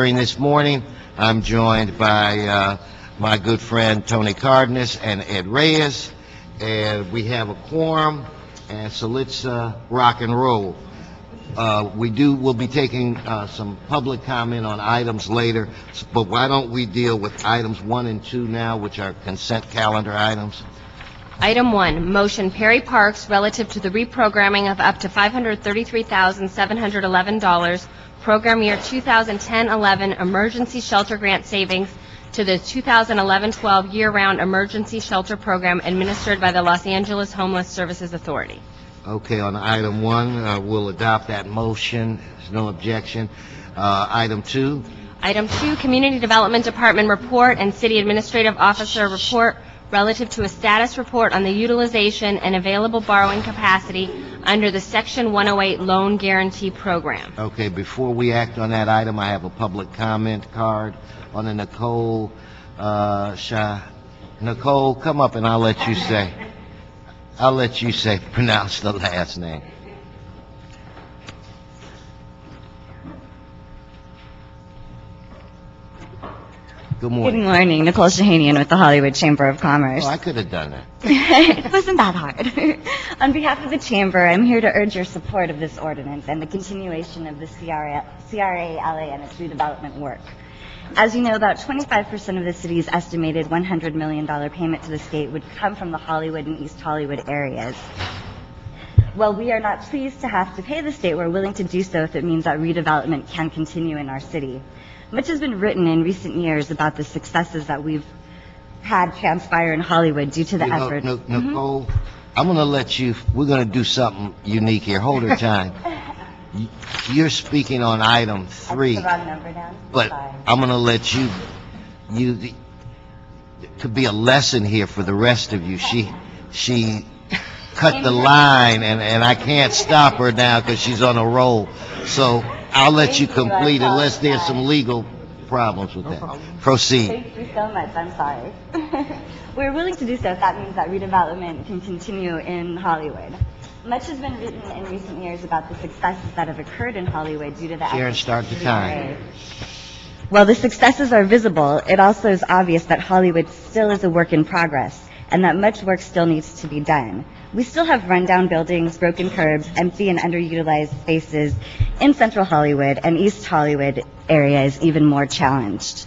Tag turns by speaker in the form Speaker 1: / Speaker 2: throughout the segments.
Speaker 1: During this morning, I'm joined by my good friend Tony Cardenas and Ed Reyes, and we have a quorum, and so let's rock and roll. We'll be taking some public comment on items later, but why don't we deal with items 1 and 2 now, which are consent calendar items?
Speaker 2: Item 1, motion Perry Parks relative to the reprogramming of up to $533,711 program year 2010-11 emergency shelter grant savings to the 2011-12 year-round emergency shelter program administered by the Los Angeles Homeless Services Authority.
Speaker 1: Okay, on item 1, we'll adopt that motion. There's no objection. Item 2.
Speaker 2: Item 2, Community Development Department report and City Administrative Officer report relative to a status report on the utilization and available borrowing capacity under the Section 108 Loan Guarantee Program.
Speaker 1: Okay, before we act on that item, I have a public comment card on the Nicole Nicole, come up and I'll let you say, pronounce the last name. Good morning.
Speaker 3: Good morning. Nicole Shahanian with the Hollywood Chamber of Commerce.
Speaker 1: Oh, I could have done that.
Speaker 3: It wasn't that hard. On behalf of the Chamber, I'm here to urge your support of this ordinance and the continuation of the CRA LA and its redevelopment work. As you know, about 25% of the city's estimated $100 million payment to the state would come from the Hollywood and East Hollywood areas. While we are not pleased to have to pay the state, we're willing to do so if it means that redevelopment can continue in our city. Much has been written in recent years about the successes that we've had transpire in Hollywood due to the effort.
Speaker 1: Nicole, I'm going to let you, we're going to do something unique here. Hold her time. You're speaking on item 3.
Speaker 3: That's the wrong number down.
Speaker 1: But
Speaker 3: Sorry.
Speaker 1: I'm going to let you, it could be a lesson here for the rest of you. She cut the line, and I can't stop her now because she's on a roll. So I'll let you complete unless there's some legal problems with that. Proceed.
Speaker 3: Thank you so much. I'm sorry. We're willing to do so if that means that redevelopment can continue in Hollywood. Much has been written in recent years about the successes that have occurred in Hollywood due to the
Speaker 1: Sharon, start the time.
Speaker 3: While the successes are visible, it also is obvious that Hollywood still is a work in progress and that much work still needs to be done. We still have rundown buildings, broken curbs, empty and underutilized spaces in Central Hollywood, and East Hollywood area is even more challenged.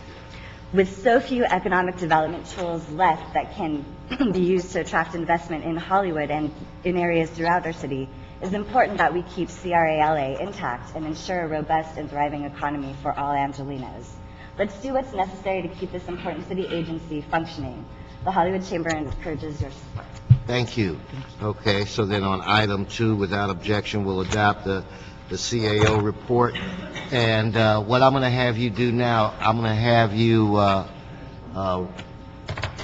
Speaker 3: With so few economic development tools left that can be used to attract investment in Hollywood and in areas throughout our city, it is important that we keep CRA LA intact and ensure a robust and thriving economy for all Angelinos. Let's do what's necessary to keep this important city agency functioning. The Hollywood Chamber encourages your support.
Speaker 1: Thank you. Okay, so then on item 2, without objection, we'll adopt the CAO report. And what I'm going to have you do now, I'm going to have you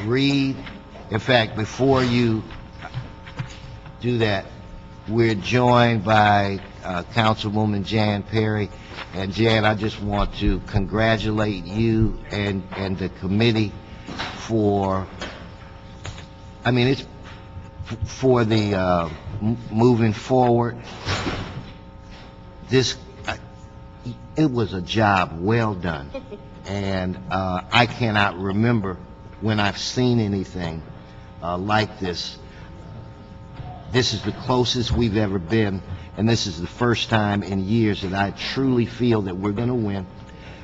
Speaker 1: read. In fact, before you do that, we're joined by Councilwoman Jan Perry. And Jan, I just want to congratulate you and the committee for, I mean, it's for the moving forward. This, it was a job well done, and I cannot remember when I've seen anything like this. This is the closest we've ever been, and this is the first time in years that I truly feel that we're going to win.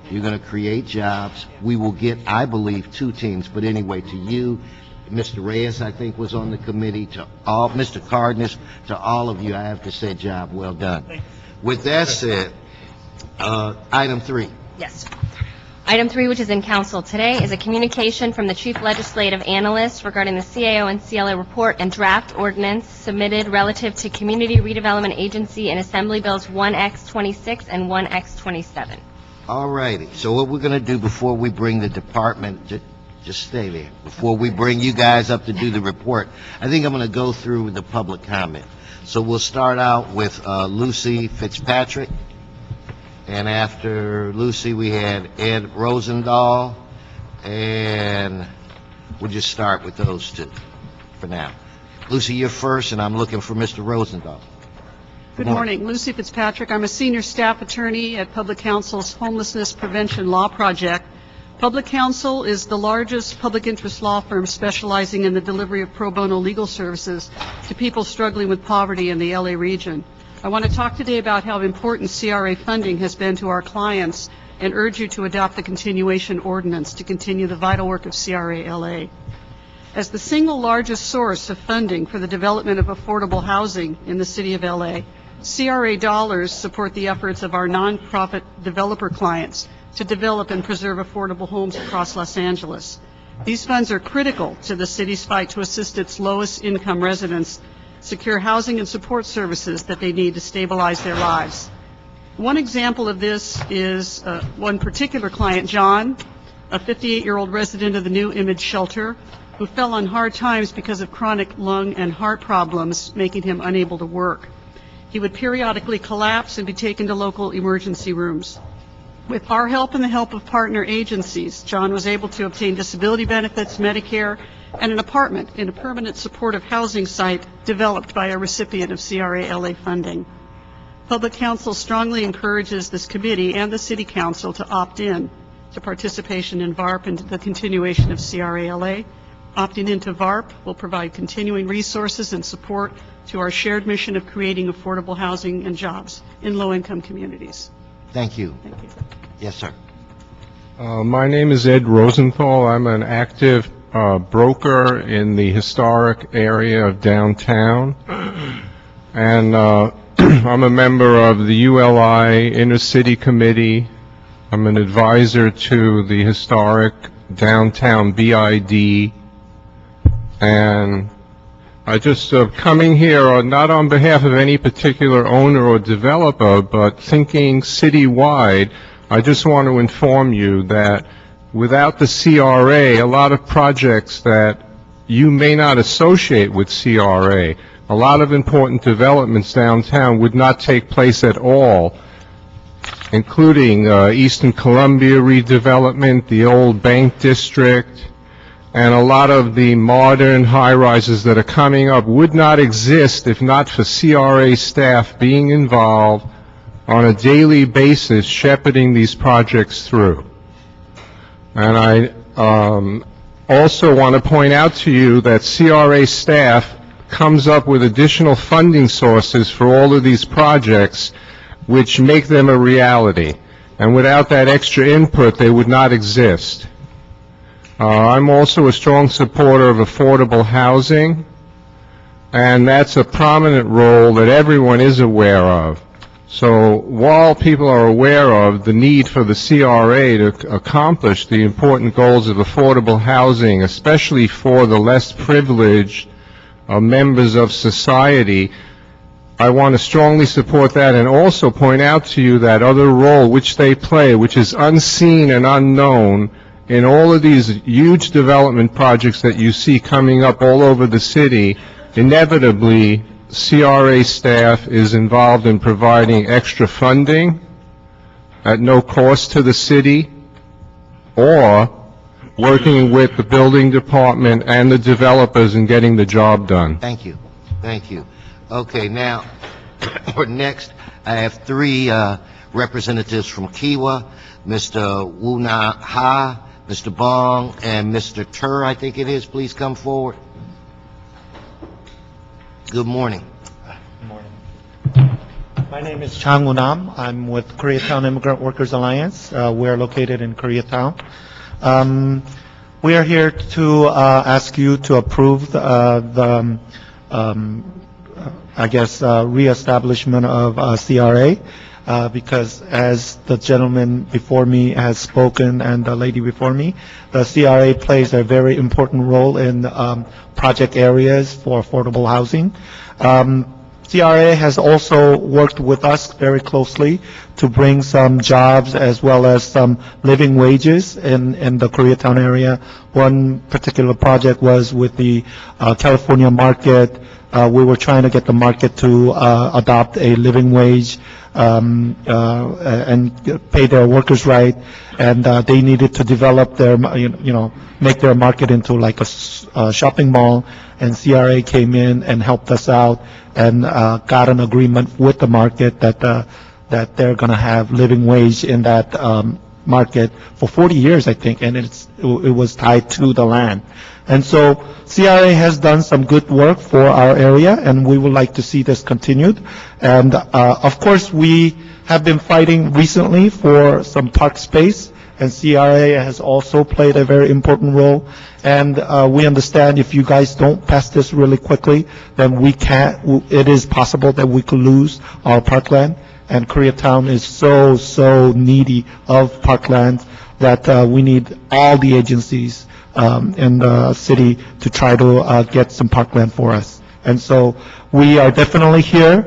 Speaker 1: You're going to create jobs. We will get, I believe, 2 teams, but anyway, to you, Mr. Reyes, I think, was on the committee, to all, Mr. Cardenas, to all of you, I have to say, job well done. With that said, item 3.
Speaker 2: Yes. Item 3, which is in council today, is a communication from the Chief Legislative Analyst regarding the CAO and CLA report and draft ordinance submitted relative to Community Redevelopment Agency and Assembly Bills 1X26 and 1X27.
Speaker 1: All righty. So what we're going to do before we bring the department, just stay there, before we bring you guys up to do the report, I think I'm going to go through the public comment. So we'll start out with Lucy Fitzpatrick. And after Lucy, we had Ed Rosenthal, and we'll just start with those 2 for now. Lucy, you're first, and I'm looking for Mr. Rosenthal.
Speaker 4: Good morning. Lucy Fitzpatrick. I'm a senior staff attorney at Public Counsel's Homelessness Prevention Law Project. Public Counsel is the largest public interest law firm specializing in the delivery of pro bono legal services to people struggling with poverty in the LA region. I want to talk today about how important CRA funding has been to our clients and urge you to adopt the continuation ordinance to continue the vital work of CRA LA. As the single largest source of funding for the development of affordable housing in the city of LA, CRA dollars support the efforts of our nonprofit developer clients to develop and preserve affordable homes across Los Angeles. These funds are critical to the city's fight to assist its lowest income residents secure housing and support services that they need to stabilize their lives. One example of this is one particular client, John, a 58-year-old resident of the New Image Shelter, who fell on hard times because of chronic lung and heart problems, making him unable to work. He would periodically collapse and be taken to local emergency rooms. With our help and the help of partner agencies, John was able to obtain disability benefits, Medicare, and an apartment in a permanent supportive housing site developed by a recipient of CRA LA funding. Public Counsel strongly encourages this committee and the City Council to opt in to participation in VARP and the continuation of CRA LA. Opting into VARP will provide continuing resources and support to our shared mission of creating affordable housing and jobs in low-income communities.
Speaker 1: Thank you.
Speaker 4: Thank you.
Speaker 1: Yes, sir.
Speaker 5: My name is Ed Rosenthal. I'm an active broker in the historic area of downtown, and I'm a member of the ULI Inner City Committee. I'm an advisor to the historic downtown BID, and I just coming here not on behalf of any particular owner or developer, but thinking citywide. I just want to inform you that without the CRA, a lot of projects that you may not associate with CRA, a lot of important developments downtown would not take place at all, including Eastern Columbia redevelopment, the old Bank District, and a lot of the modern high-rises that are coming up would not exist if not for CRA staff being involved on a daily basis shepherding these projects through. And I also want to point out to you that CRA staff comes up with additional funding sources for all of these projects which make them a reality. And without that extra input, they would not exist. I'm also a strong supporter of affordable housing, and that's a prominent role that everyone is aware of. So while people are aware of the need for the CRA to accomplish the important goals of affordable housing, especially for the less privileged members of society, I want to strongly support that and also point out to you that other role which they play, which is unseen and unknown in all of these huge development projects that you see coming up all over the city. Inevitably, CRA staff is involved in providing extra funding at no cost to the city, or working with the building department and the developers in getting the job done.
Speaker 1: Thank you. Thank you. Okay, now, for next, I have three representatives from Kiwa, Mr. Wuna Ha, Mr. Bong, and Mr. Tur, I think it is. Please come forward. Good morning.
Speaker 6: Good morning. My name is Chang Woo-nam. I'm with Koreatown Immigrant Workers Alliance. We're located in Koreatown. We are here to ask you to approve the reestablishment of CRA. Because as the gentleman before me has spoken and the lady before me, the CRA plays a very important role in project areas for affordable housing. CRA has also worked with us very closely to bring some jobs as well as some living wages in the Koreatown area. One particular project was with the California market. We were trying to get the market to adopt a living wage and pay their workers right, and they needed to develop their, make their market into like a shopping mall, and CRA came in and helped us out and got an agreement with the market that they're going to have living wage in that market for 40 years, I think, and it was tied to the land. And so CRA has done some good work for our area, and we would like to see this continued. And of course, we have been fighting recently for some park space, and CRA has also played a very important role. And we understand if you guys don't pass this really quickly, then it is possible that we could lose our parkland. And Koreatown is so needy of parkland that we need all the agencies in the city to try to get some parkland for us. And so we are definitely here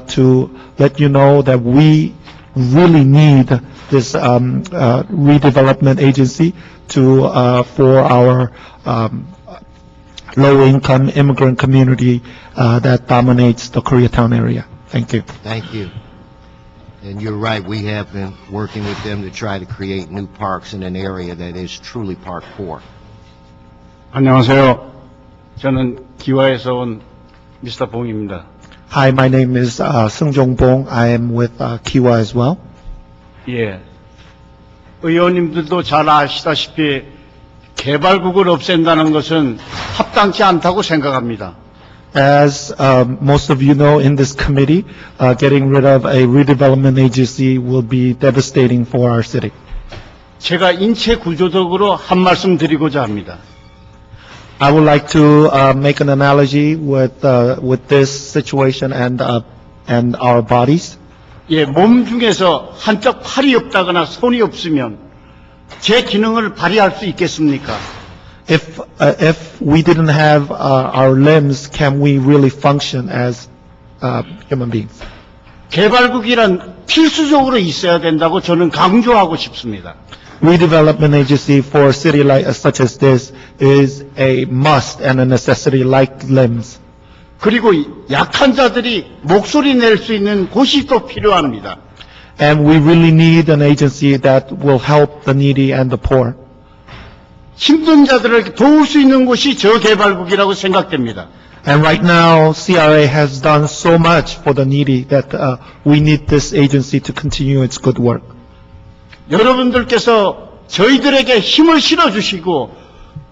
Speaker 6: to let you know that we really need this redevelopment agency for our low-income immigrant community that dominates the Koreatown area. Thank you.
Speaker 1: Thank you. And you're right, we have been working with them to try to create new parks in an area that is truly park poor.
Speaker 7: 안녕하세요. 저는 기와에서 온 미스터 봉입니다.
Speaker 6: Hi, my name is Seung Jong Bong. I am with Kiwa as well.
Speaker 7: 예. 의원님들도 잘 아시다시피 개발국을 없앤다는 것은 합당치 않다고 생각합니다.
Speaker 6: As most of you know, in this committee, getting rid of a redevelopment agency will be devastating for our city.
Speaker 7: 제가 인체 구조적으로 한 말씀 드리고자 합니다.
Speaker 6: I would like to make an analogy with this situation and our bodies.
Speaker 7: 예, 몸 중에서 한쪽 팔이 없다거나 손이 없으면 제 기능을 발휘할 수 있겠습니까?
Speaker 6: If we didn't have our limbs, can we really function as human beings?
Speaker 7: 개발국이란 필수적으로 있어야 된다고 저는 강조하고 싶습니다.
Speaker 6: Redevelopment agency for a city such as this is a must and a necessity like limbs.
Speaker 7: 그리고 약한 자들이 목소리 낼 수 있는 곳이 또 필요합니다.
Speaker 6: And we really need an agency that will help the needy and the poor.
Speaker 7: 힘든 자들을 도울 수 있는 곳이 저개발국이라고 생각됩니다.
Speaker 6: And right now, CRA has done so much for the needy that we need this agency to continue its good work.
Speaker 7: 여러분들께서 저희들에게 힘을 실어주시고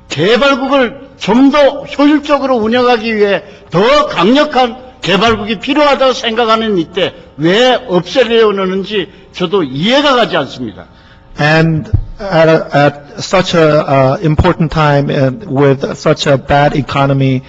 Speaker 7: 개발국을 좀 더 효율적으로 운영하기 위해 더 강력한 개발국이 필요하다고 생각하는 이때 왜 없애려고 하는지 저도 이해가 가지 않습니다.
Speaker 6: And at such a important time and with such a bad economy,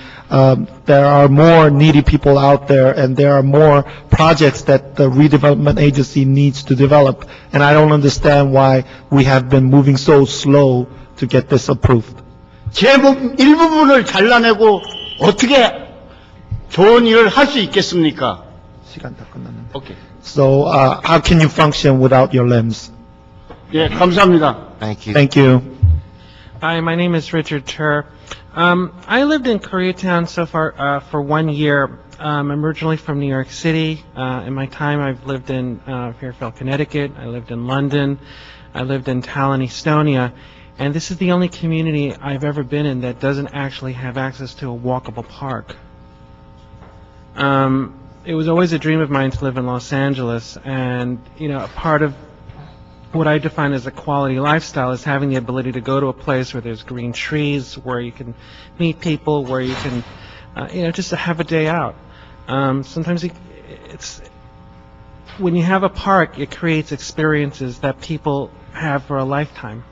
Speaker 6: there are more needy people out there, and there are more projects that the redevelopment agency needs to develop. And I don't understand why we have been moving so slow to get this approved.
Speaker 7: 제 일부분을 잘라내고 어떻게 좋은 일을 할 수 있겠습니까?
Speaker 6: 시간 다 끝났는데.
Speaker 7: 오케이.
Speaker 6: So how can you function without your limbs?
Speaker 7: 예, 감사합니다.
Speaker 1: Thank you.
Speaker 6: Thank you.
Speaker 8: Hi, my name is Richard Tur. I lived in Koreatown so far for 1 year. I'm originally from New York City. In my time, I've lived in Fairfield, Connecticut. I lived in London. I lived in Tallinn, Estonia. And this is the only community I've ever been in that doesn't actually have access to a walkable park. It was always a dream of mine to live in Los Angeles, and a part of what I define as a quality lifestyle is having the ability to go to a place where there's green trees, where you can meet people, where you can, just to have a day out. Sometimes it's when you have a park, it creates experiences that people have for a lifetime.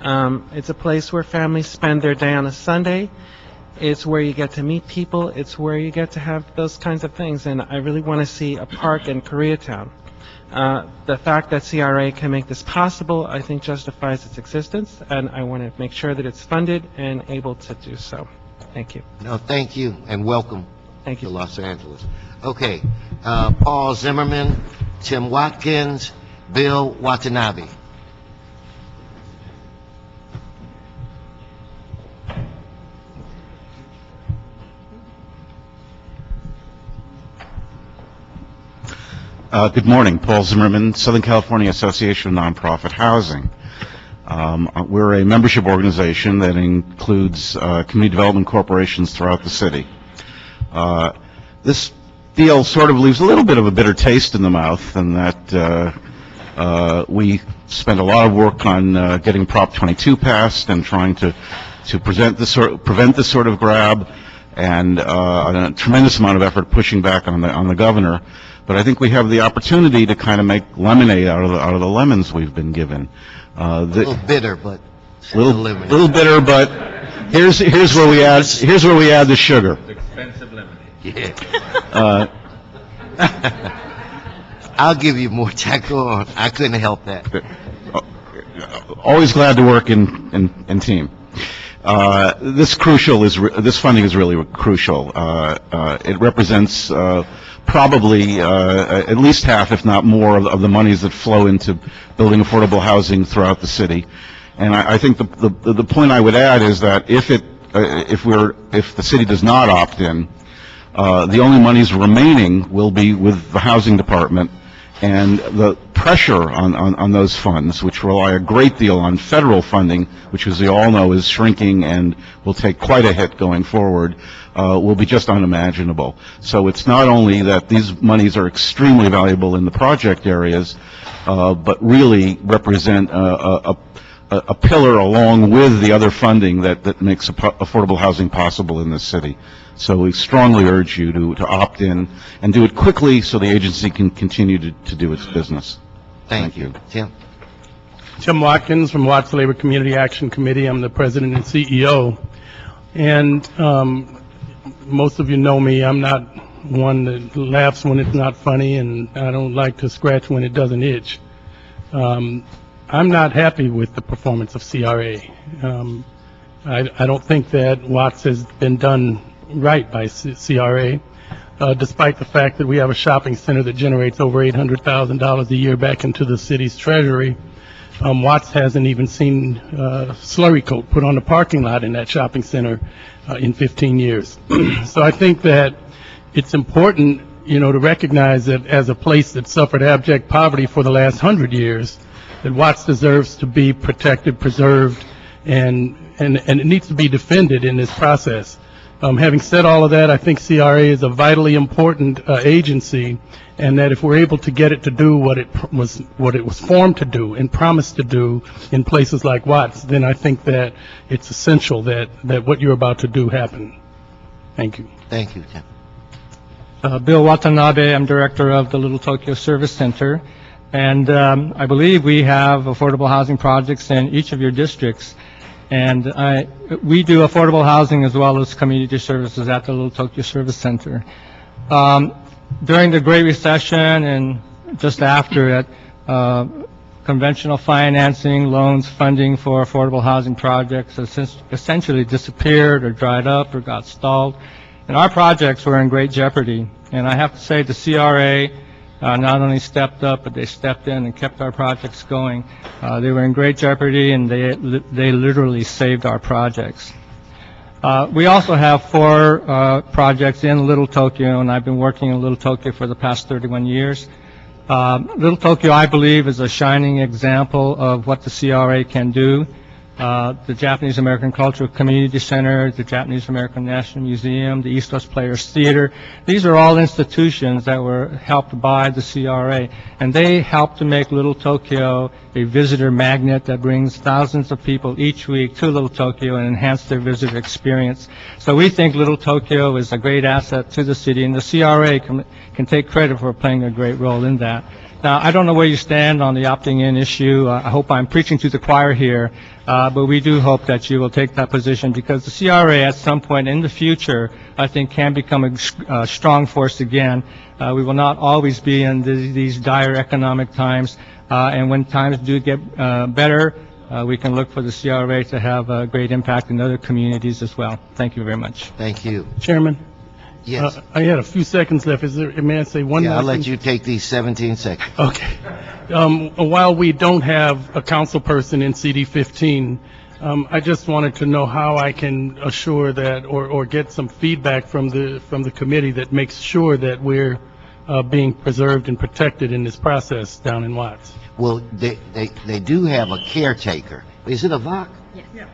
Speaker 8: It's a place where families spend their day on a Sunday. It's where you get to meet people. It's where you get to have those kinds of things. And I really want to see a park in Koreatown. The fact that CRA can make this possible, I think, justifies its existence. And I want to make sure that it's funded and able to do so. Thank you.
Speaker 1: No, thank you, and welcome
Speaker 8: Thank you.
Speaker 1: to Los Angeles. Okay, Paul Zimmerman, Tim Watkins, Bill Watanabe.
Speaker 9: Good morning. Paul Zimmerman, Southern California Association of Nonprofit Housing. We're a membership organization that includes community development corporations throughout the city. This deal sort of leaves a little bit of a bitter taste in the mouth, in that we spent a lot of work on getting Prop 22 passed and trying to prevent this sort of grab, and a tremendous amount of effort pushing back on the governor. But I think we have the opportunity to kind of make lemonade out of the lemons we've been given.
Speaker 1: A little bitter, but
Speaker 9: little bitter, but here's where we add the sugar.
Speaker 10: Expensive lemonade.
Speaker 1: Yeah. I'll give you more time. Go on. I couldn't help that.
Speaker 9: Always glad to work in team. This funding is really crucial. It represents probably at least half, if not more, of the monies that flow into building affordable housing throughout the city. And I think the point I would add is that if the city does not opt in, the only monies remaining will be with the housing department, and the pressure on those funds, which rely a great deal on federal funding, which, as we all know, is shrinking and will take quite a hit going forward, will be just unimaginable. So it's not only that these monies are extremely valuable in the project areas, but really represent a pillar along with the other funding that makes affordable housing possible in this city. So we strongly urge you to opt in and do it quickly so the agency can continue to do its business.
Speaker 1: Thank you. Tim?
Speaker 11: Tim Watkins from Watts Labor Community Action Committee. I'm the president and CEO. And most of you know me. I'm not one that laughs when it's not funny, and I don't like to scratch when it doesn't itch. I'm not happy with the performance of CRA. I don't think that Watts has been done right by CRA, despite the fact that we have a shopping center that generates over $800,000 a year back into the city's treasury. Watts hasn't even seen slurry coat put on the parking lot in that shopping center in 15 years. So I think that it's important, to recognize that as a place that suffered abject poverty for the last 100 years, that Watts deserves to be protected, preserved, and it needs to be defended in this process. Having said all of that, I think CRA is a vitally important agency, and that if we're able to get it to do what it was formed to do and promised to do in places like Watts, then I think that it's essential that what you're about to do happen. Thank you.
Speaker 1: Thank you, Tim.
Speaker 12: Bill Watanabe, I'm director of the Little Tokyo Service Center, and I believe we have affordable housing projects in each of your districts. And we do affordable housing as well as community services at the Little Tokyo Service Center. During the Great Recession and just after it, conventional financing, loans, funding for affordable housing projects essentially disappeared or dried up or got stalled. And our projects were in great jeopardy. And I have to say the CRA not only stepped up, but they stepped in and kept our projects going. They were in great jeopardy, and they literally saved our projects. We also have 4 projects in Little Tokyo, and I've been working in Little Tokyo for the past 31 years. Little Tokyo, I believe, is a shining example of what the CRA can do. The Japanese American Cultural Community Center, the Japanese American National Museum, the East West Players Theater. These are all institutions that were helped by the CRA, and they helped to make Little Tokyo a visitor magnet that brings thousands of people each week to Little Tokyo and enhance their visitor experience. So we think Little Tokyo is a great asset to the city, and the CRA can take credit for playing a great role in that. Now, I don't know where you stand on the opting in issue. I hope I'm preaching to the choir here, but we do hope that you will take that position, because the CRA at some point in the future, I think, can become a strong force again. We will not always be in these dire economic times, and when times do get better, we can look for the CRA to have a great impact in other communities as well. Thank you very much.
Speaker 1: Thank you.
Speaker 11: Chairman?
Speaker 1: Yes.
Speaker 11: I had a few seconds left. May I say one more
Speaker 1: I'll let
Speaker 11: thing?
Speaker 1: you take these 17 seconds.
Speaker 11: Okay. While we don't have a council person in CD 15, I just wanted to know how I can assure that, or get some feedback from the committee that makes sure that we're being preserved and protected in this process down in Watts?
Speaker 1: Well, they do have a caretaker. Is it a VOC?
Speaker 2: Yes. Yeah.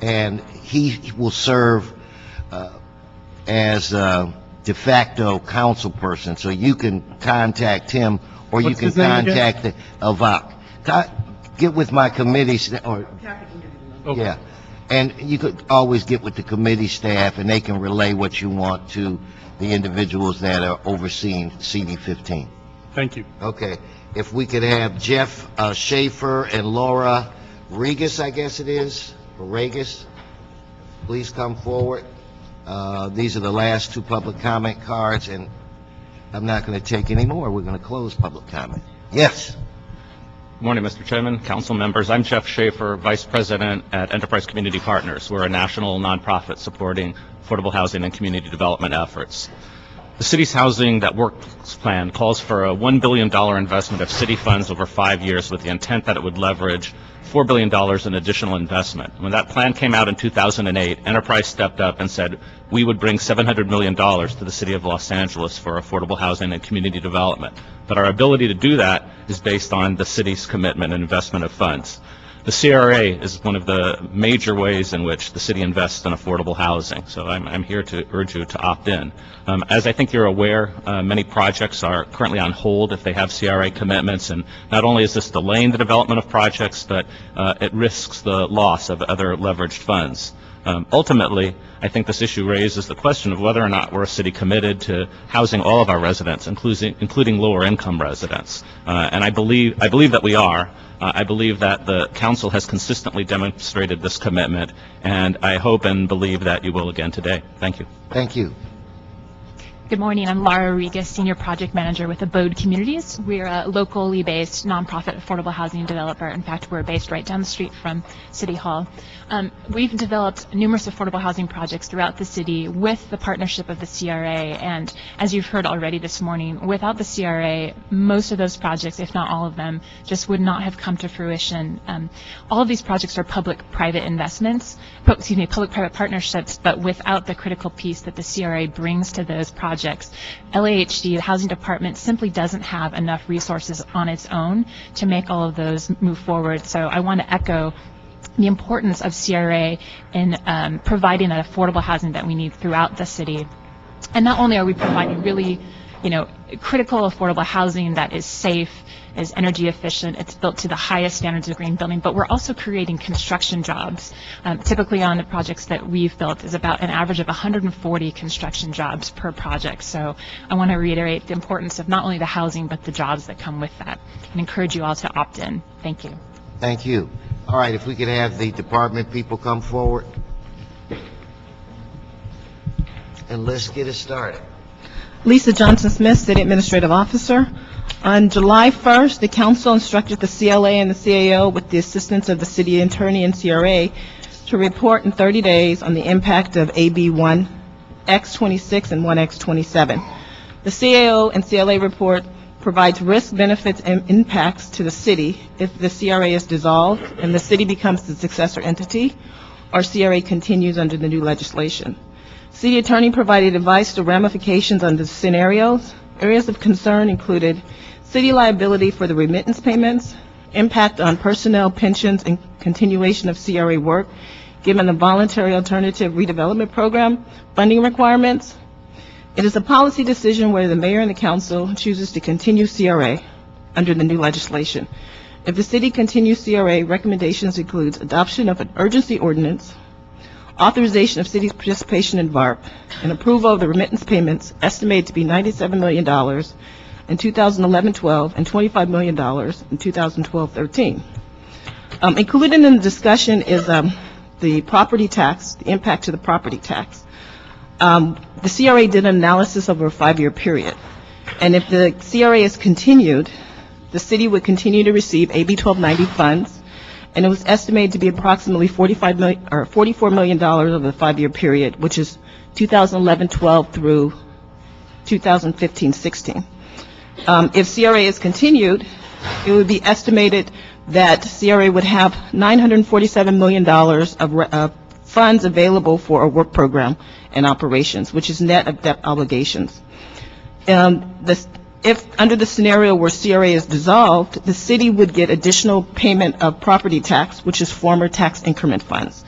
Speaker 1: And he will serve as a de facto council person, so you can contact him, or
Speaker 11: What's
Speaker 1: you can
Speaker 11: his name again?
Speaker 1: contact a VOC. Get with my committee, or,
Speaker 11: Okay.
Speaker 1: yeah. And you could always get with the committee staff, and they can relay what you want to the individuals that are overseeing CD15.
Speaker 11: Thank you.
Speaker 1: Okay. If we could have Jeff Schaefer and Laura Regis, I guess it is, or Regis, please come forward. These are the last two public comment cards, and I'm not going to take any more. We're going to close public comment. Yes.
Speaker 10: Good morning, Mr. Chairman, council members. I'm Jeff Schaefer, Vice President at Enterprise Community Partners. We're a national nonprofit supporting affordable housing and community development efforts. The city's Housing That Works plan calls for a $1 billion investment of city funds over 5 years with the intent that it would leverage $4 billion in additional investment. When that plan came out in 2008, Enterprise stepped up and said we would bring $700 million to the city of Los Angeles for affordable housing and community development. But our ability to do that is based on the city's commitment and investment of funds. The CRA is one of the major ways in which the city invests in affordable housing, so I'm here to urge you to opt in. As I think you're aware, many projects are currently on hold if they have CRA commitments, and not only is this delaying the development of projects, but it risks the loss of other leveraged funds. Ultimately, I think this issue raises the question of whether or not we're a city committed to housing all of our residents, including lower-income residents. And I believe that we are. I believe that the council has consistently demonstrated this commitment, and I hope and believe that you will again today. Thank you.
Speaker 1: Thank you.
Speaker 13: Good morning. I'm Laura Regas, Senior Project Manager with Abode Communities. We're a locally based nonprofit affordable housing developer. In fact, we're based right down the street from City Hall. We've developed numerous affordable housing projects throughout the city with the partnership of the CRA. And as you've heard already this morning, without the CRA, most of those projects, if not all of them, just would not have come to fruition. All of these projects are public-private investments, public-private partnerships, but without the critical piece that the CRA brings to those projects. LAHD, the housing department, simply doesn't have enough resources on its own to make all of those move forward. So I want to echo the importance of CRA in providing that affordable housing that we need throughout the city. And not only are we providing really, critical affordable housing that is safe, is energy efficient, it's built to the highest standards of green building, but we're also creating construction jobs. Typically on the projects that we've built is about an average of 140 construction jobs per project. So I want to reiterate the importance of not only the housing, but the jobs that come with that, and encourage you all to opt in. Thank you.
Speaker 1: Thank you. All right, if we could have the department people come forward. And let's get it started.
Speaker 14: Lisa Johnson-Smith, City Administrative Officer. On July 1st, the Council instructed the CLA and the CAO, with the assistance of the City Attorney and CRA, to report in 30 days on the impact of AB 1X26 and 1X27. The CAO and CLA report provides risk, benefits, and impacts to the City if the CRA is dissolved and the City becomes the successor entity, or CRA continues under the new legislation. City Attorney provided advice to ramifications under the scenarios. Areas of concern included city liability for the remittance payments, impact on personnel, pensions, and continuation of CRA work, given the voluntary alternative redevelopment program, funding requirements. It is a policy decision whether the mayor and the council chooses to continue CRA under the new legislation. If the city continues CRA, recommendations includes adoption of an urgency ordinance, authorization of city's participation in VARP, and approval of the remittance payments estimated to be $97 million in 2011-12 and $25 million in 2012-13. Included in the discussion is the property tax, the impact to the property tax. The CRA did an analysis over a 5-year period, and if the CRA is continued, the city would continue to receive AB 1290 funds, and it was estimated to be approximately $44 million over the 5-year period, which is 2011-12 through 2015-16. If CRA is continued, it would be estimated that CRA would have $947 million of funds available for a work program and operations, which is net of debt obligations. The if, under the scenario where CRA is dissolved, the city would get additional payment of property tax, which is former tax increment funds.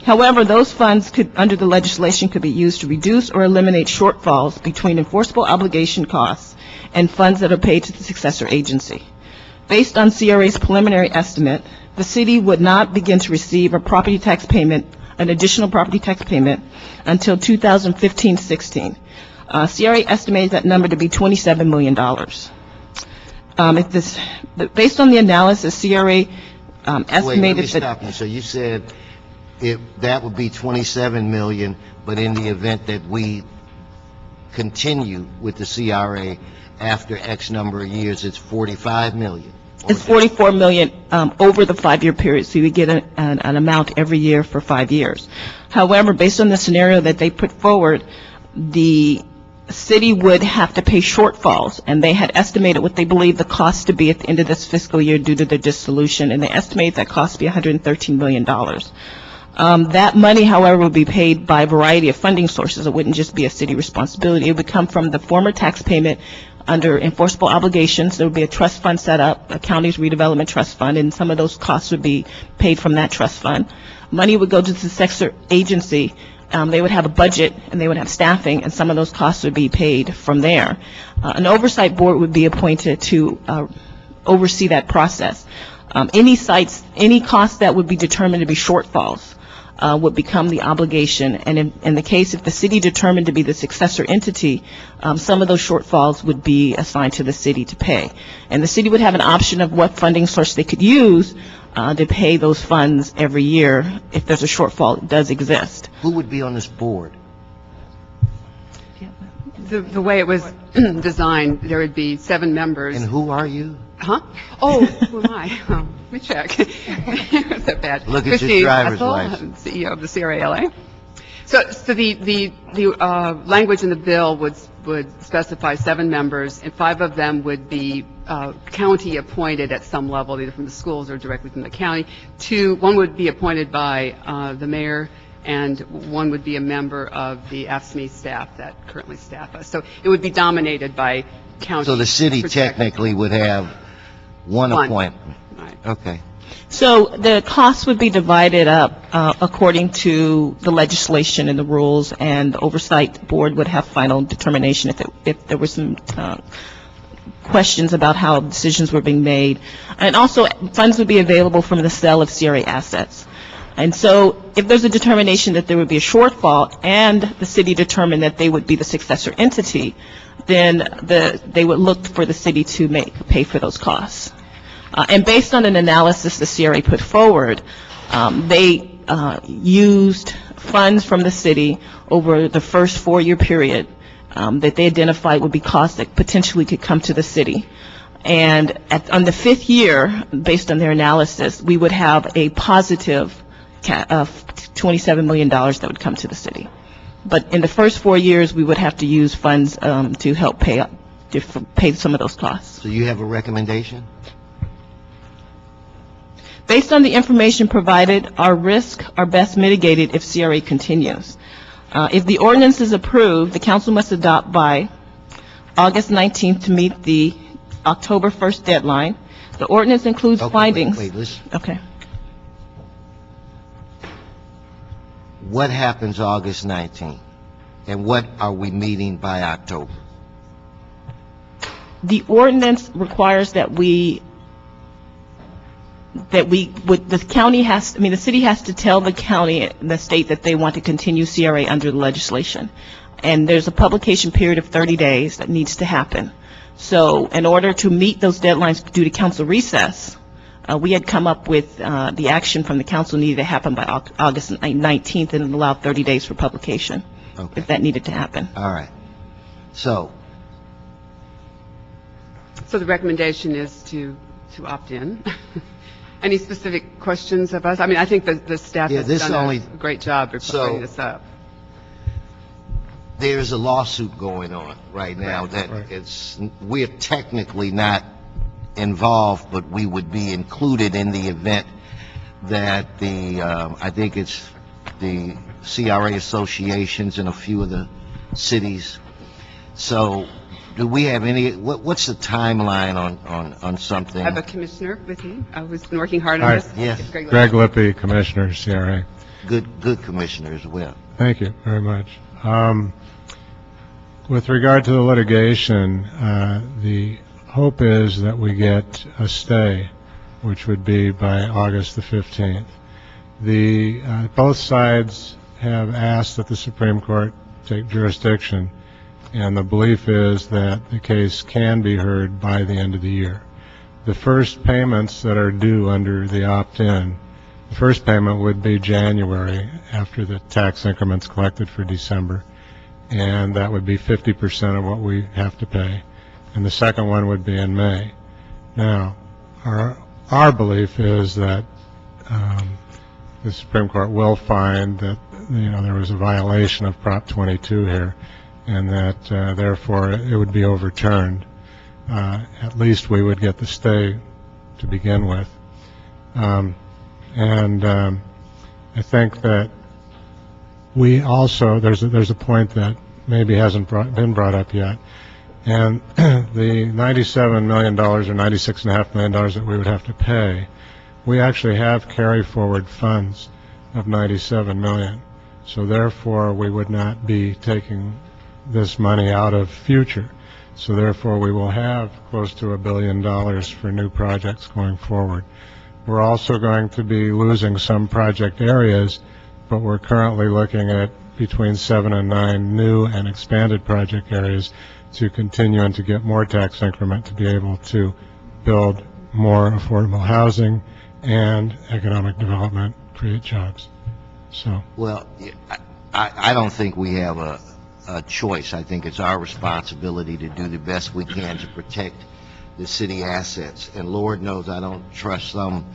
Speaker 14: However, those funds could, under the legislation, could be used to reduce or eliminate shortfalls between enforceable obligation costs and funds that are paid to the successor agency. Based on CRA's preliminary estimate, the city would not begin to receive a property tax payment, an additional property tax payment, until 2015-16. CRA estimates that number to be $27 million. Based on the analysis, CRA estimated
Speaker 1: Wait, let me
Speaker 14: that...
Speaker 1: stop you. So you said that would be 27 million, but in the event that we continue with the CRA after X number of years, it's 45 million.
Speaker 14: It's 44 million over the 5-year period, so you get an amount every year for 5 years. However, based on the scenario that they put forward, the city would have to pay shortfalls, and they had estimated what they believe the cost to be at the end of this fiscal year due to the dissolution, and they estimate that cost to be $113 million. That money, however, would be paid by a variety of funding sources. It wouldn't just be a city responsibility. It would come from the former tax payment under enforceable obligations. There would be a trust fund set up, a county's redevelopment trust fund, and some of those costs would be paid from that trust fund. Money would go to the successor agency. They would have a budget, and they would have staffing, and some of those costs would be paid from there. An oversight board would be appointed to oversee that process. Any costs that would be determined to be shortfalls would become the obligation, and in the case if the city determined to be the successor entity, some of those shortfalls would be assigned to the city to pay. And the city would have an option of what funding source they could use to pay those funds every year if there's a shortfall that does exist.
Speaker 1: Who would be on this board?
Speaker 15: The way it was designed, there would be 7 members.
Speaker 1: And who are you?
Speaker 15: Huh? Oh, who am I? Oh, let me check. Was that bad?
Speaker 1: Look at
Speaker 15: Christy
Speaker 1: your driver's
Speaker 15: Hessel,
Speaker 1: license.
Speaker 15: CEO of the CRA-LA. So the language in the bill would specify 7 members, and 5 of them would be county appointed at some level, either from the schools or directly from the county. 1 would be appointed by the mayor, and 1 would be a member of the AFSCME staff that currently staff us. So it would be dominated by county.
Speaker 1: So the city technically would have one appointment.
Speaker 15: Right.
Speaker 1: Okay.
Speaker 14: So the costs would be divided up according to the legislation and the rules, and the oversight board would have final determination if there were some questions about how decisions were being made. And also, funds would be available from the sale of CRA assets. And so if there's a determination that there would be a shortfall and the city determined that they would be the successor entity, then they would look for the city to pay for those costs. And based on an analysis the CRA put forward, they used funds from the city over the first 4-year period that they identified would be costs that potentially could come to the city. And on the 5th year, based on their analysis, we would have a positive $27 million that would come to the city. But in the first 4 years, we would have to use funds to help pay some of those costs.
Speaker 1: So you have a recommendation?
Speaker 14: Based on the information provided, our risks are best mitigated if CRA continues. If the ordinance is approved, the council must adopt by August 19th to meet the October 1st deadline. The ordinance includes findings.
Speaker 1: Wait, listen.
Speaker 14: Okay.
Speaker 1: What happens August 19th? And what are we meeting by October?
Speaker 14: The ordinance requires the city has to tell the county and the state that they want to continue CRA under the legislation. And there's a publication period of 30 days that needs to happen. So in order to meet those deadlines due to council recess, we had come up with the action from the council needed to happen by August 19th and allow 30 days for publication, if that needed to happen.
Speaker 1: All right. So
Speaker 15: the recommendation is to opt in. Any specific questions of us? I mean, I think the staff has done a great job of putting this up.
Speaker 1: There's a lawsuit going on right now we're technically not involved, but we would be included in the event that I think it's the CRA associations and a few of the cities. So Do we have any, what's the timeline on something?
Speaker 15: I have a commissioner with me who's been working hard
Speaker 5: Hi.
Speaker 15: on this.
Speaker 1: Yes.
Speaker 15: It's Greg
Speaker 5: Greg Lippy, Commissioner, CRA.
Speaker 1: Good commissioner as well.
Speaker 5: Thank you very much. With regard to the litigation, the hope is that we get a stay, which would be by August the 15th. Both sides have asked that the Supreme Court take jurisdiction, and the belief is that the case can be heard by the end of the year. The first payments that are due under the opt-in, the first payment would be January after the tax increments collected for December, and that would be 50% of what we have to pay. And the second one would be in May. Now, our belief is that the Supreme Court will find that there was a violation of Prop 22 here, and that therefore it would be overturned. At least we would get the stay to begin with. I think that we also, there's a point that maybe hasn't been brought up yet, and the $97 million or $96.5 million that we would have to pay, we actually have carry forward funds of $97 million. So therefore, we would not be taking this money out of future. So therefore, we will have close to $1 billion for new projects going forward. We're also going to be losing some project areas, but we're currently looking at between 7 and 9 new and expanded project areas to continue and to get more tax increment to be able to build more affordable housing and economic development, create jobs. So.
Speaker 1: Well, I don't think we have a choice. I think it's our responsibility to do the best we can to protect the city assets. And Lord knows I don't trust some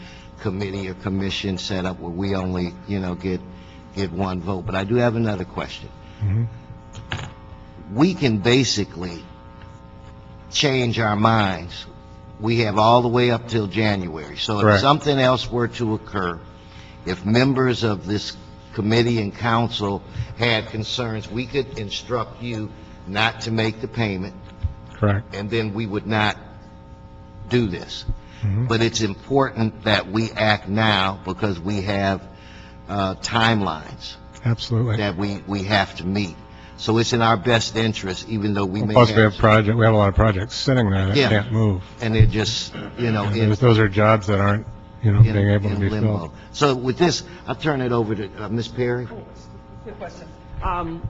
Speaker 1: committee or commission set up where we only, get one vote. But I do have another question.
Speaker 5: Mm-hmm.
Speaker 1: We can basically change our minds. We have all the way up till January. So if
Speaker 5: Correct.
Speaker 1: something else were to occur, if members of this committee and council had concerns, we could instruct you not to make the payment.
Speaker 5: Correct.
Speaker 1: And then we would not do this.
Speaker 5: Mm-hmm.
Speaker 1: But it's important that we act now because we have timelines
Speaker 5: Absolutely.
Speaker 1: that we have to meet. So it's in our best interest, even though we may
Speaker 5: Plus,
Speaker 1: have...
Speaker 5: we have a lot of projects sitting there that
Speaker 1: Yeah.
Speaker 5: can't move.
Speaker 1: And they're just,
Speaker 5: Those are jobs that aren't, being able to be
Speaker 1: limbo.
Speaker 5: filled.
Speaker 1: So with this, I'll turn it over to Ms. Perry.
Speaker 16: Good question.
Speaker 1: And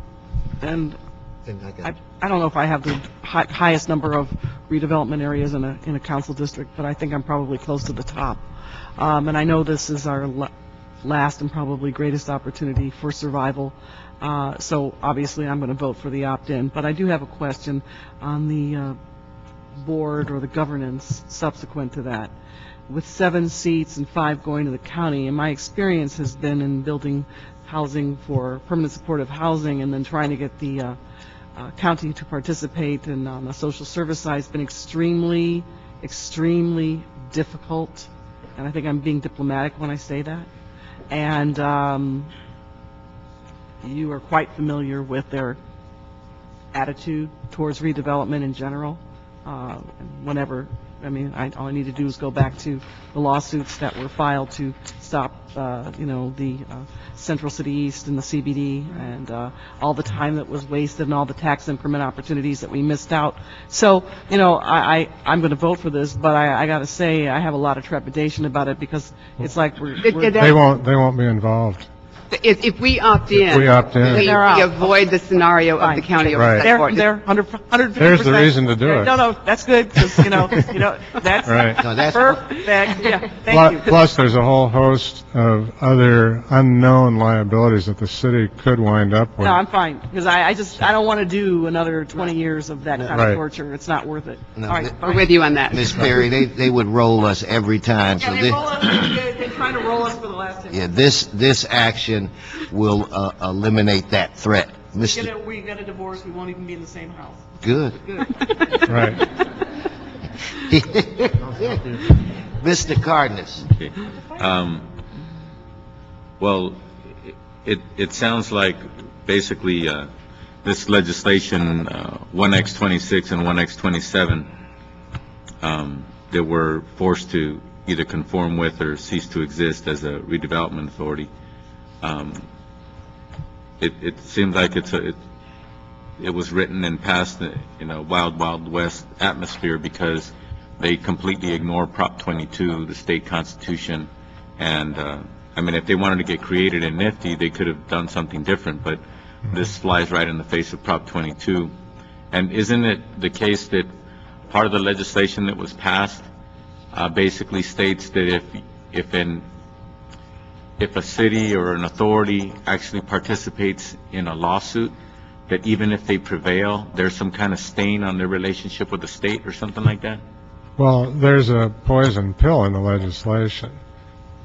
Speaker 16: I don't know if I have the highest number of redevelopment areas in a council district, but I think I'm probably close to the top. And I know this is our last and probably greatest opportunity for survival. So obviously I'm going to vote for the opt-in. But I do have a question on the board or the governance subsequent to that. With 7 seats and 5 going to the county, and my experience has been in building housing for permanent supportive housing and then trying to get the county to participate and on the social service side has been extremely, extremely difficult. And I think I'm being diplomatic when I say that. And you are quite familiar with their attitude towards redevelopment in general. Whenever, all I need to do is go back to the lawsuits that were filed to stop, the Central City East and the CBD, and all the time that was wasted and all the tax increment opportunities that we missed out. So, I'm going to vote for this, but I got to say I have a lot of trepidation about it because it's like
Speaker 5: They won't be involved.
Speaker 15: If we opt in,
Speaker 5: we
Speaker 15: avoid the scenario of the county
Speaker 5: Right.
Speaker 15: oversight board.
Speaker 16: They're 150%.
Speaker 5: There's the reason to do it.
Speaker 16: No, that's good, because, that's
Speaker 5: Right.
Speaker 1: No, that's
Speaker 16: perfect. Yeah, thank you.
Speaker 5: Plus, there's a whole host of other unknown liabilities that the city could wind up with.
Speaker 16: No, I'm fine, because I don't want to do another 20 years of that kind
Speaker 5: Right.
Speaker 16: of torture. It's not worth it.
Speaker 1: No,
Speaker 16: All right,
Speaker 15: We're with you on that.
Speaker 1: Ms. Perry, they would roll us every time.
Speaker 16: Yeah,
Speaker 1: So
Speaker 16: they
Speaker 1: this,
Speaker 16: roll us, they're trying to roll us for the last 10 years.
Speaker 1: this action will eliminate that threat.
Speaker 16: We get a divorce, we won't even be in the same house.
Speaker 1: Good.
Speaker 16: Good.
Speaker 5: Right.
Speaker 1: Mr. Cardenas.
Speaker 17: Well, it sounds like basically this legislation 1X26 and 1X27 that were forced to either conform with or cease to exist as a redevelopment authority. It seems like it was written and passed in a wild, wild west atmosphere because they completely ignore Prop 22, the state constitution, and I mean, if they wanted to get creative and nifty, they could have done something different, but this flies right in the face of Prop 22. And isn't it the case that part of the legislation that was passed basically states that if a city or an authority actually participates in a lawsuit, that even if they prevail, there's some kind of stain on their relationship with the state or something like that?
Speaker 5: Well, there's a poison pill in the legislation,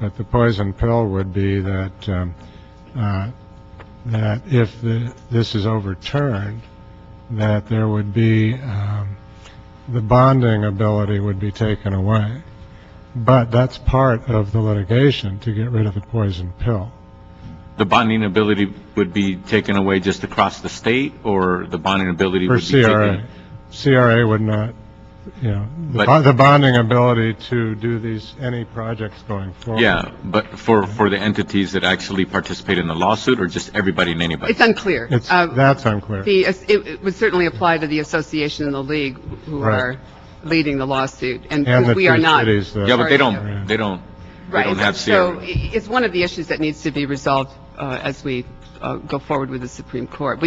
Speaker 5: but the poison pill would be that that if this is overturned, that there would be the bonding ability would be taken away. But that's part of the litigation to get rid of the poison pill.
Speaker 17: The bonding ability would be taken away just across the state, or the bonding ability would be
Speaker 5: CRA.
Speaker 17: taken?
Speaker 5: CRA would not, you know, the bonding ability to do any projects going forward.
Speaker 17: Yeah, but for the entities that actually participate in the lawsuit, or just everybody and anybody?
Speaker 15: It's unclear.
Speaker 5: That's unclear.
Speaker 15: It would certainly apply to the association and the league who are leading the lawsuit, and we are not.
Speaker 17: Yeah, but they don't. They don't have CRA.
Speaker 15: So it's one of the issues that needs to be resolved as we go forward with the Supreme Court.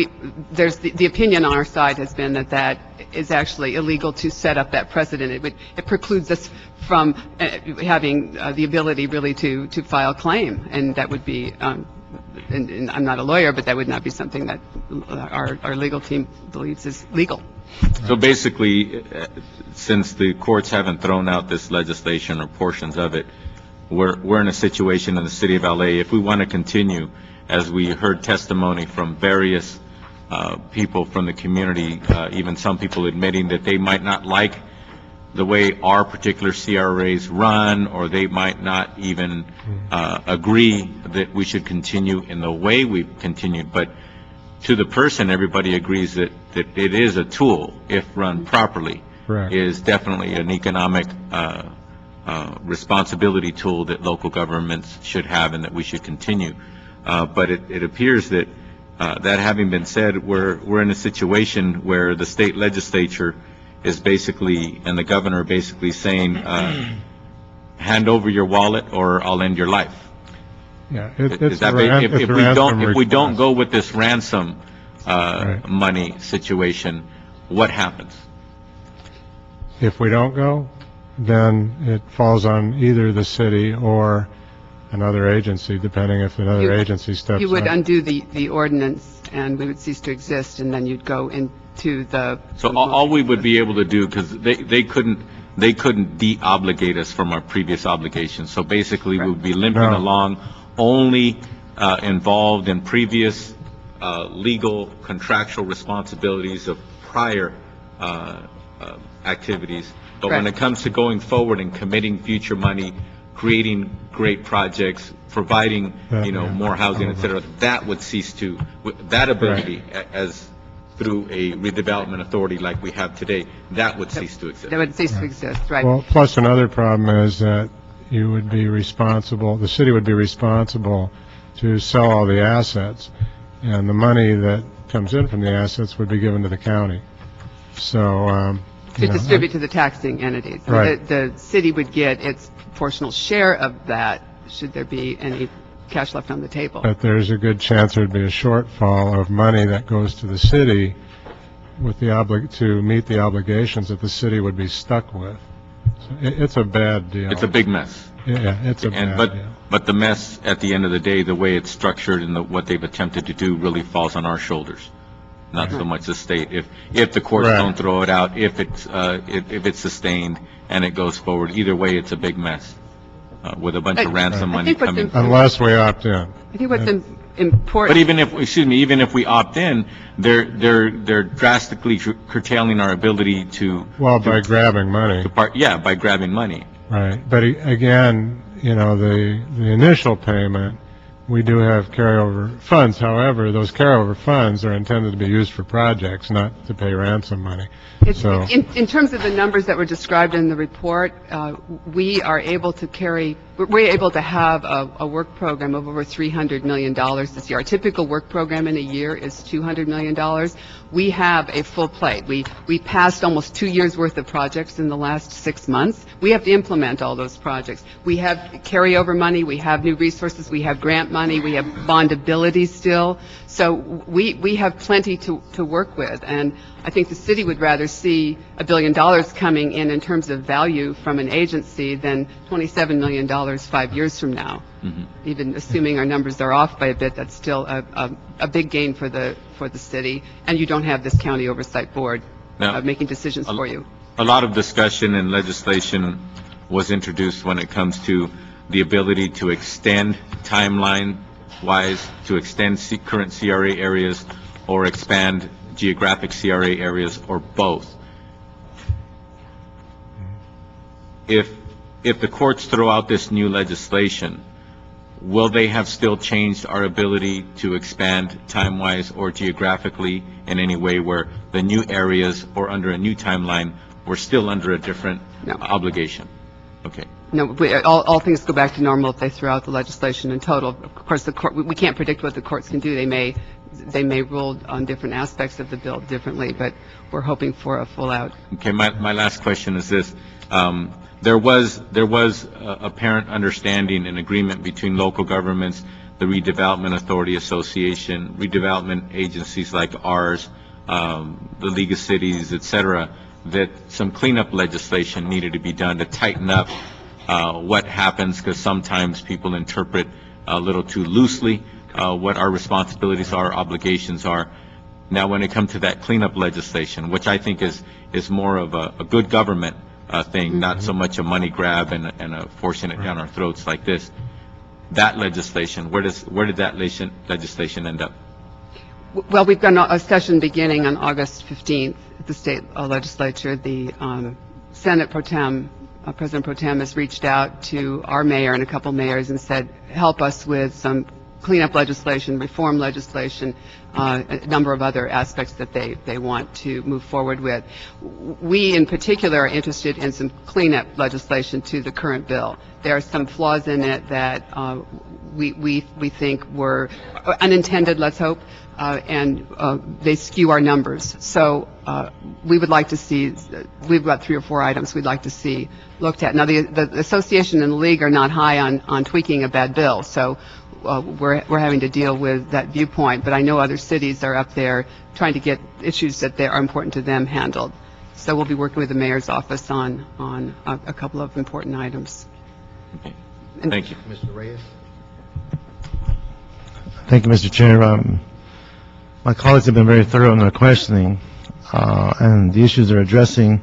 Speaker 15: There's the opinion on our side has been that is actually illegal to set up that precedent. It precludes us from having the ability really to file claim, and that would be. And I'm not a lawyer, but that would not be something that our legal team believes is legal.
Speaker 17: So basically, since the courts haven't thrown out this legislation or portions of it, we're in a situation in the city of LA, if we want to continue, as we heard testimony from various people from the community, even some people admitting that they might not like the way our particular CRAs run, or they might not even agree that we should continue in the way we've continued. But to the person, everybody agrees that it is a tool, if run properly, is definitely an economic responsibility tool that local governments should have and that we should continue. But it appears that that having been said, we're in a situation where the state legislature is basically, and the governor basically saying, hand over your wallet or I'll end your life.
Speaker 5: Yeah,
Speaker 17: if we don't go with this ransom money situation, what happens?
Speaker 5: If we don't go, then it falls on either the city or another agency, depending if another agency steps up.
Speaker 15: You would undo the ordinance, and we would cease to exist, and then you'd go into the.
Speaker 17: So all we would be able to do, because they couldn't de-obligate us from our previous obligations. So basically, we would be limping along, only involved in previous legal contractual responsibilities of prior activities. But when it comes to going forward and committing future money, creating great projects, providing, more housing, et cetera, that would cease to, that ability as through a redevelopment authority like we have today, that would cease to exist.
Speaker 15: That would cease to exist, right.
Speaker 5: Well, plus another problem is that you would be responsible, the city would be responsible to sell all the assets, and the money that comes in from the assets would be given to the county. So,
Speaker 15: to distribute to the taxing entities.
Speaker 5: Right.
Speaker 15: The city would get its proportional share of that, should there be any cash left on the table.
Speaker 5: But there's a good chance there'd be a shortfall of money that goes to the city with to meet the obligations that the city would be stuck with. So it's a bad deal.
Speaker 17: It's a big mess.
Speaker 5: Yeah, it's a bad deal.
Speaker 17: But the mess, at the end of the day, the way it's structured and what they've attempted to do really falls on our shoulders, not so much the state. If the courts don't throw it out, if it's sustained and it goes forward, either way, it's a big mess with a bunch of ransom money coming.
Speaker 5: Unless we opt in.
Speaker 15: I think what's important.
Speaker 17: But even if we opt in, they're drastically curtailing our ability to.
Speaker 5: Well, by grabbing money.
Speaker 17: By grabbing money.
Speaker 5: Right. But again, the initial payment We do have carryover funds. However, those carryover funds are intended to be used for projects, not to pay ransom money. So,
Speaker 15: In terms of the numbers that were described in the report, we are able to we're able to have a work program of over $300 million this year. Our typical work program in a year is $200 million. We have a full plate. We passed almost 2 years' worth of projects in the last 6 months. We have to implement all those projects. We have carryover money, we have new resources, we have grant money, we have bondability still. So we have plenty to work with, and I think the city would rather see $1 billion coming in terms of value from an agency than $27 million 5 years from now.
Speaker 17: Mhm.
Speaker 15: Even assuming our numbers are off by a bit, that's still a big gain for the city, and you don't have this county oversight board
Speaker 17: Now,
Speaker 15: making decisions for you.
Speaker 17: A lot of discussion and legislation was introduced when it comes to the ability to extend timeline-wise, to extend current CRA areas or expand geographic CRA areas, or both. If the courts throw out this new legislation, will they have still changed our ability to expand time-wise or geographically in any way where the new areas or under a new timeline we're still under a different obligation? Okay.
Speaker 15: No, all things go back to normal if they throw out the legislation in total. Of course, the court, we can't predict what the courts can do. They may rule on different aspects of the bill differently, but we're hoping for a full out.
Speaker 17: Okay, my last question is this. There was apparent understanding and agreement between local governments, the Redevelopment Authority Association, redevelopment agencies like ours, the League of Cities, et cetera, that some cleanup legislation needed to be done to tighten up what happens, because sometimes people interpret a little too loosely what our responsibilities are, obligations are. Now, when it comes to that cleanup legislation, which I think is more of a good government thing, not so much a money grab and forcing it down our throats like this, that legislation, where did that legislation end up?
Speaker 15: Well, we've got a session beginning on August 15th at the state legislature. The Senate Pro Tem, President Pro Tem, has reached out to our mayor and a couple mayors and said, help us with some cleanup legislation, reform legislation, a number of other aspects that they want to move forward with. We, in particular, are interested in some cleanup legislation to the current bill. There are some flaws in it that we think were unintended, let's hope, and they skew our numbers. So we would like to see, we've got 3 or 4 items we'd like to see looked at. Now, the association and the league are not high on tweaking a bad bill, so we're having to deal with that viewpoint, but I know other cities are up there trying to get issues that are important to them handled. So we'll be working with the mayor's office on a couple of important items.
Speaker 17: Okay. Thank you.
Speaker 1: Mr. Reyes?
Speaker 6: Thank you, Mr. Chair. My colleagues have been very thorough in their questioning and the issues they're addressing.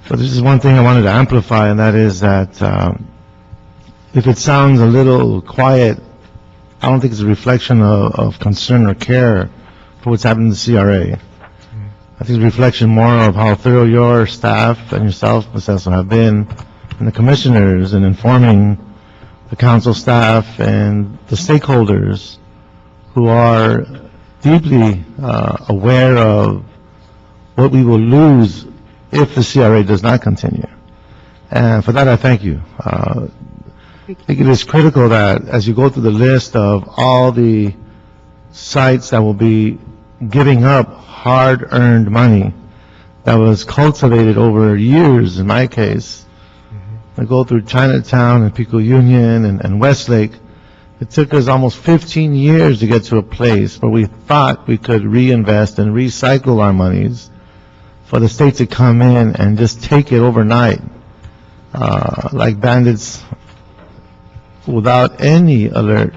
Speaker 6: But this is one thing I wanted to amplify, and that is that if it sounds a little quiet, I don't think it's a reflection of concern or care for what's happening in the CRA. I think it's a reflection more of how thorough your staff and yourself, Ms. Elson, have been, and the commissioners, in informing the council staff and the stakeholders who are deeply aware of what we will lose if the CRA does not continue. And for that, I thank you. I think it is critical that as you go through the list of all the sites that will be giving up hard-earned money that was cultivated over years, in my case, I go through Chinatown and Pico Union and Westlake. It took us almost 15 years to get to a place where we thought we could reinvest and recycle our monies for the state to come in and just take it overnight, like bandits, without any alert,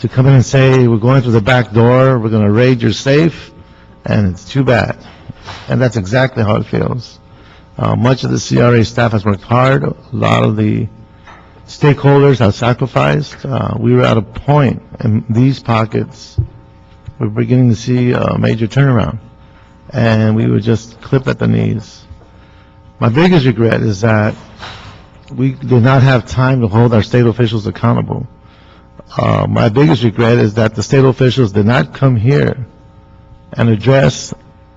Speaker 6: to come in and say, we're going through the back door, we're going to raid your safe, and it's too bad. And that's exactly how it feels. Much of the CRA staff has worked hard. A lot of the stakeholders have sacrificed. We were at a point in these pockets, we're beginning to see a major turnaround, and we were just clipped at the knees. My biggest regret is that we did not have time to hold our state officials accountable. My biggest regret is that the state officials did not come here and address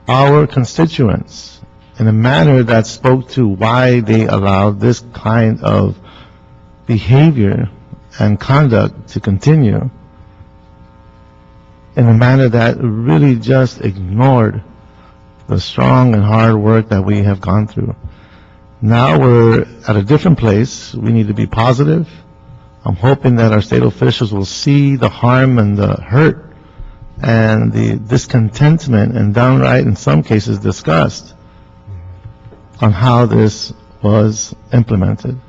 Speaker 6: our constituents in a manner that spoke to why they allowed this kind of behavior and conduct to continue in a manner that really just ignored the strong and hard work that we have gone through. Now we're at a different place. We need to be positive. I'm hoping that our state officials will see the harm and the hurt and the discontentment and downright, in some cases, disgust on how this was implemented.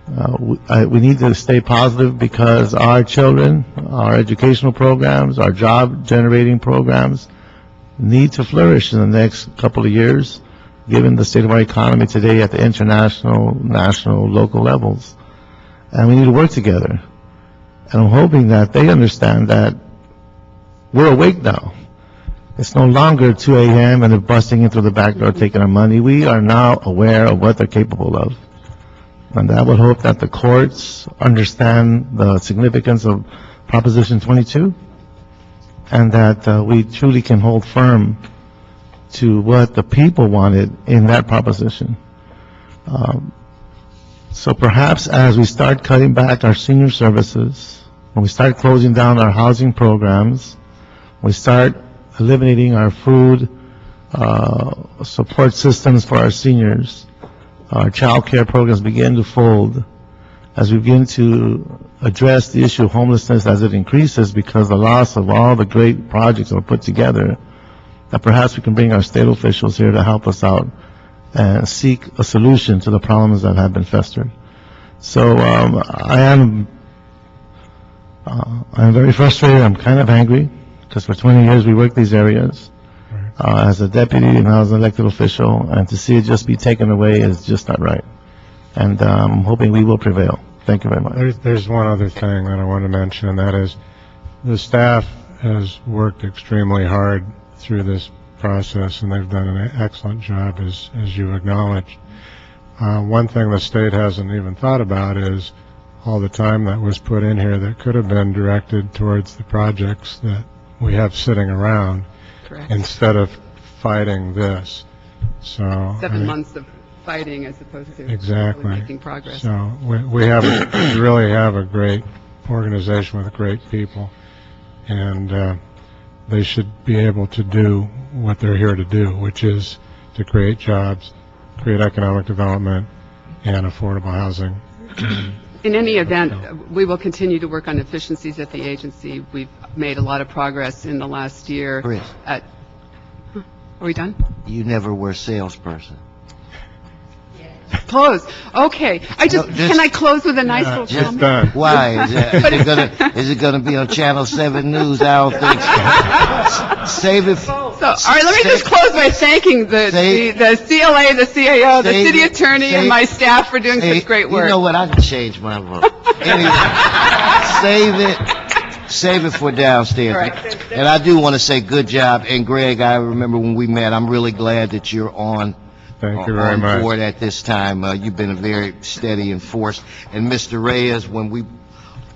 Speaker 6: We need to stay positive because our children, our educational programs, our job-generating programs need to flourish in the next couple of years, given the state of our economy today at the international, national, local levels. And we need to work together. And I'm hoping that they understand that we're awake now. It's no longer 2 a.m. and they're busting in through the back door taking our money. We are now aware of what they're capable of. And I would hope that the courts understand the significance of Proposition 22 and that we truly can hold firm to what the people wanted in that proposition. So perhaps as we start cutting back our senior services, when we start closing down our housing programs, we start eliminating our food support systems for our seniors, our child care programs begin to fold, as we begin to address the issue of homelessness as it increases because the loss of all the great projects that were put together, that perhaps we can bring our state officials here to help us out and seek a solution to the problems that have been festered. So I'm very frustrated. I'm kind of angry because for 20 years we worked these areas as a deputy and I was an elected official, and to see it just be taken away is just not right. And I'm hoping we will prevail. Thank you very much.
Speaker 5: There's one other thing that I want to mention, and that is the staff has worked extremely hard through this process, and they've done an excellent job, as you acknowledged. One thing the state hasn't even thought about is all the time that was put in here that could have been directed towards the projects that we have sitting around.
Speaker 15: Correct.
Speaker 5: Instead of fighting this. So
Speaker 15: 7 months of fighting as opposed to
Speaker 5: exactly
Speaker 15: really making progress.
Speaker 5: So we really have a great organization with great people, and they should be able to do what they're here to do, which is to create jobs, create economic development, and affordable housing.
Speaker 15: In any event, we will continue to work on efficiencies at the agency. We've made a lot of progress in the last year.
Speaker 1: Chris.
Speaker 15: Are we done?
Speaker 1: You never were a salesperson.
Speaker 15: Close. Okay. Can I close with a nice little comment?
Speaker 5: Done.
Speaker 1: Why? Is it gonna be on Channel 7 News? I don't think so. Save it.
Speaker 15: All right, let me just close by thanking the CLA, the CAO, the city attorney, and my staff for doing such great work.
Speaker 1: You know what? I can change my vote. Anyway, save it for downstairs.
Speaker 15: Right.
Speaker 1: And I do want to say good job. And Greg, I remember when we met. I'm really glad that you're on.
Speaker 5: Thank you very much.
Speaker 1: Board at this time. You've been a very steady and force. And Mr. Reyes,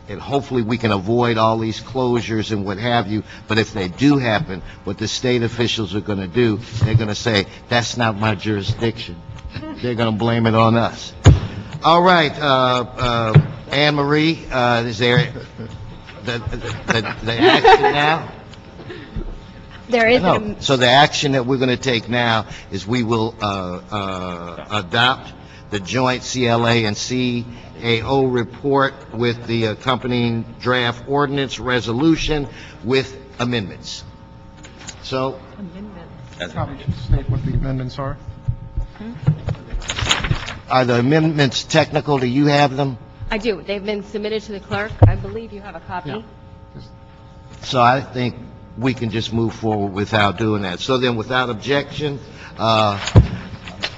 Speaker 1: and hopefully we can avoid all these closures and what have you, but if they do happen, what the state officials are going to do, they're going to say, that's not my jurisdiction. They're going to blame it on us. All right, Anne Marie, is there the action now?
Speaker 2: There is
Speaker 1: No. So the action that we're going to take now is we will adopt the joint CLA and CAO report with the accompanying draft ordinance resolution with amendments. So,
Speaker 6: Probably should state what the amendments are.
Speaker 1: are the amendments technical? Do you have them?
Speaker 2: I do. They've been submitted to the clerk. I believe you have a copy.
Speaker 1: So I think we can just move forward without doing that. So then, without objection,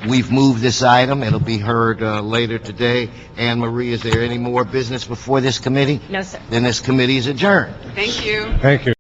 Speaker 1: we've moved this item. It'll be heard later today. Anne Marie, is there any more business before this committee?
Speaker 2: No, sir.
Speaker 1: Then this committee is adjourned.
Speaker 15: Thank you.
Speaker 5: Thank you.